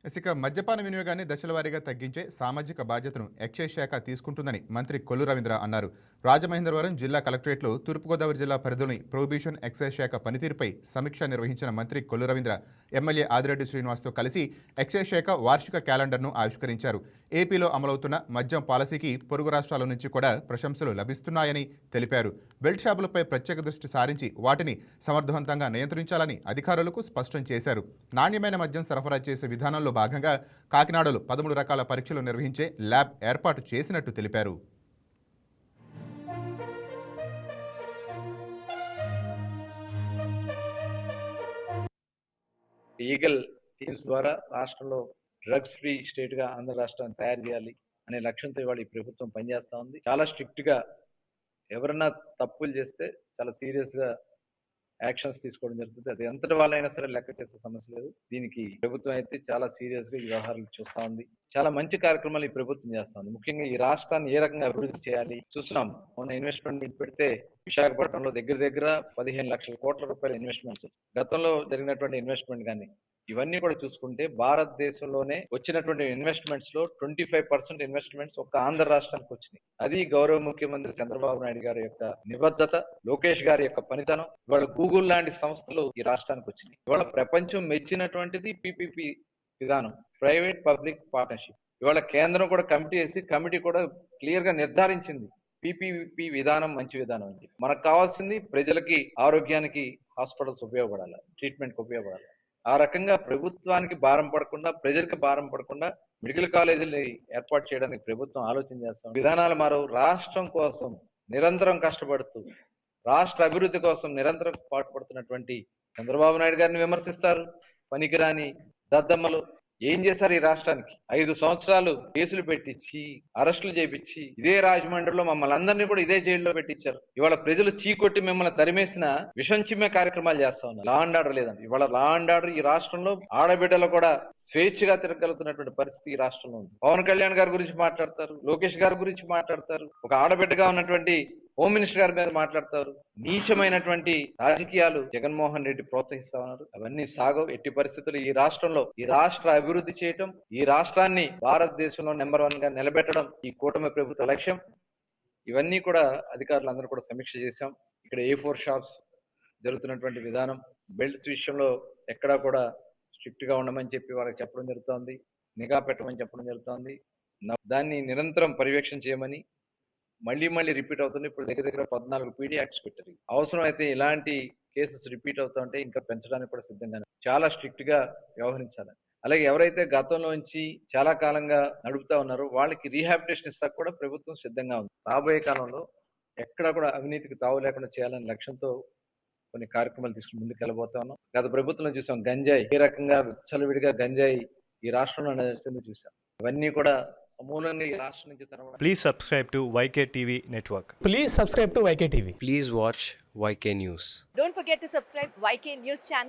ఇక మద్యపాన వినియోగాన్ని దశలవారీగా తగ్గించే సామాజిక బాధ్యతను ఎక్సైజ్ శాఖ తీసుకుంటుందని మంత్రి కొల్లు రవీంద్ర అన్నారు. రాజమహేంద్రవరం జిల్లా కలెక్టరేట్లో తూర్పుగోదావరి జిల్లా పరిధిలోని ప్రొహిబిషన్ ఎక్సైజ్ శాఖ పనితీరుపై సమీక్ష నిర్వహించిన మంత్రి కొల్లు రవీంద్ర ఎమ్మెల్యే ఆదిరెడ్డి శ్రీనివాస్తో కలిసి ఎక్సైజ్ శాఖ వార్షిక క్యాలెండర్ను ఆవిష్కరించారు. ఏపీలో అమలవుతున్న మద్యం పాలసీకి పొరుగు రాష్ట్రాల నుంచి కూడా ప్రశంసలు లభిస్తున్నాయని తెలిపారు. బెల్ట్ షాపులపై ప్రత్యేక దృష్టి సారించి వాటిని సమర్థవంతంగా నియంత్రించాలని అధికారులకు స్పష్టం చేశారు. నాణ్యమైన మద్యం సరఫరా చేసే విధానంలో భాగంగా కాకినాడలో 13 రకాల పరీక్షలు నిర్వహించే ల్యాబ్ ఏర్పాటు చేసినట్టు తెలిపారు. ఈగల్ టీమ్స్ ద్వారా రాష్ట్రంలో డ్రగ్స్ ఫ్రీ స్టేట్ గా ఆంధ్ర రాష్ట్రాన్ని తయారు చేయాలి అనే లక్ష్యంతో ఇవాళ ఈ ప్రభుత్వం పనిచేస్తా ఉంది. చాలా స్ట్రిక్ట్ గా ఎవరన్నా తప్పులు చేస్తే చాలా సీరియస్ గా యాక్షన్స్ తీసుకోవడం జరుగుతుంది. అది ఎంతటి వాళ్ళైనా సరే లెక్క చేసే సమస్య లేదు. దీనికి ప్రభుత్వం అయితే చాలా సీరియస్ గా ఈ వ్యవహారాలు చూస్తా ఉంది. చాలా మంచి కార్యక్రమాలు ఈ ప్రభుత్వం చేస్తా ఉంది. ముఖ్యంగా ఈ రాష్ట్రాన్ని ఏ రకంగా అభివృద్ధి చేయాలి చూస్తున్నాం. మొన్న ఇన్వెస్ట్మెంట్ పెడితే విశాఖపట్నంలో దగ్గర 15 లక్షల కోట్ల రూపాయల ఇన్వెస్ట్మెంట్స్, గతంలో జరిగినటువంటి ఇన్వెస్ట్మెంట్ కానీ ఇవన్నీ కూడా చూసుకుంటే భారతదేశంలోనే వచ్చినటువంటి ఇన్వెస్ట్మెంట్స్ లో 25% ఇన్వెస్ట్మెంట్స్ ఒక ఆంధ్ర రాష్ట్రానికి వచ్చినాయి. అది గౌరవ ముఖ్యమంత్రి చంద్రబాబు నాయుడు గారి యొక్క నిబద్ధత, లోకేష్ గారి యొక్క పనితనం. ఇవాళ గూగుల్ లాంటి సంస్థలు ఈ రాష్ట్రానికి వచ్చినాయి. ఇవాళ ప్రపంచం మెచ్చినటువంటిది పిపిపి విధానం, ప్రైవేట్ పబ్లిక్ పార్ట్నర్షిప్. ఇవాళ కేంద్రం కూడా కమిటీ కూడా క్లియర్ గా నిర్ధారించింది పిపిపి విధానం మంచి విధానం అని. మనకు కావాల్సింది ప్రజలకి ఆరోగ్యానికి హాస్పిటల్స్ ఉపయోగపడాలి, ట్రీట్మెంట్కి ఉపయోగపడాలి. ఆ రకంగా ప్రభుత్వానికి భారం పడకుండా, ప్రజలకు భారం పడకుండా మెడికల్ కాలేజీలు ఏర్పాటు చేయడానికి ప్రభుత్వం ఆలోచన చేస్తాం. విధానాలు మారవు. రాష్ట్రం కోసం నిరంతరం కష్టపడుతూ, రాష్ట్ర అభివృద్ధి కోసం నిరంతరం పాటుపడుతున్నటువంటి చంద్రబాబు నాయుడు గారిని విమర్శిస్తారు. పనికిరాని దద్దమ్మలు ఏం చేశారు ఈ రాష్ట్రానికి? 5 సంవత్సరాలు కేసులు పెట్టించి, అరెస్టులు చేపించి, ఇదే రాజమండ్రిలో మమ్మల్ని అందరినీ కూడా ఇదే జైల్లో పెట్టించారు. ఇవాళ ప్రజలు చీకొట్టి మిమ్మల్ని తరిమేసిన విషం చిమ్మే కార్యక్రమాలు చేస్తా ఉన్నారు. లా అండ్ ఆర్డర్ లేదండి. ఇవాళ లా అండ్ ఆర్డర్ ఈ రాష్ట్రంలో ఆడబిడ్డలు కూడా స్వేచ్ఛగా తిరగలుగుతున్నటువంటి పరిస్థితి ఈ రాష్ట్రంలో ఉంది. పవన్ కళ్యాణ్ గారి గురించి మాట్లాడతారు, లోకేష్ గారి గురించి మాట్లాడతారు, ఒక ఆడబిడ్డగా ఉన్నటువంటి హోమ్ మినిస్టర్ గారి మీద మాట్లాడతారు. నీచమైనటువంటి రాజకీయాలు జగన్మోహన్ రెడ్డి ప్రోత్సహిస్తా ఉన్నారు. అవన్నీ సాగవు. ఎట్టి పరిస్థితులు ఈ రాష్ట్రంలో ఈ రాష్ట్ర అభివృద్ధి చేయటం, ఈ రాష్ట్రాన్ని భారతదేశంలో నెంబర్ 1 గా నిలబెట్టడం ఈ కూటమి ప్రభుత్వ లక్ష్యం. ఇవన్నీ కూడా అధికారులందరూ కూడా సమీక్ష చేశాం. ఇక్కడ A4 షాప్స్ జరుగుతున్నటువంటి విధానం, బెల్ట్స్ విషయంలో ఎక్కడా కూడా స్ట్రిక్ట్ గా ఉండమని చెప్పి వాళ్ళకి చెప్పడం జరుగుతోంది. నిఘా పెట్టమని చెప్పడం జరుగుతోంది. దాన్ని నిరంతరం పర్యవేక్షణ చేయమని మళ్ళీ రిపీట్ అవుతుంది. ఇప్పుడు దగ్గర 14 పీడీ యాక్ట్స్ పెట్టారు. అవసరం అయితే ఇలాంటి కేసెస్ రిపీట్ అవుతా ఉంటే ఇంకా పెంచడానికి కూడా సిద్ధంగా చాలా స్ట్రిక్ట్ గా వ్యవహరించాలి. అలాగే ఎవరైతే గతంలోంచి చాలా కాలంగా నడుపుతా ఉన్నారో వాళ్ళకి రీహాబిలిటేషన్ ఇస్తా కూడా ప్రభుత్వం సిద్ధంగా ఉంది. రాబోయే కాలంలో ఎక్కడా కూడా అవినీతికి తావు లేకుండా చేయాలనే లక్ష్యంతో కొన్ని కార్యక్రమాలు తీసుకుని ముందుకు వెళ్ళబోతా ఉన్నాం. గత ప్రభుత్వంలో చూసాం గంజాయి ఏ రకంగా విచ్చలవిడిగా గంజాయి ఈ రాష్ట్రంలో నడిచింది చూసాం. ఇవన్నీ కూడా సమూలంగా ఈ రాష్ట్రం నుంచి తరవడం. Please subscribe to YK TV Network. Please subscribe to YK TV. Please watch YK News. Don't forget to subscribe YK News channel.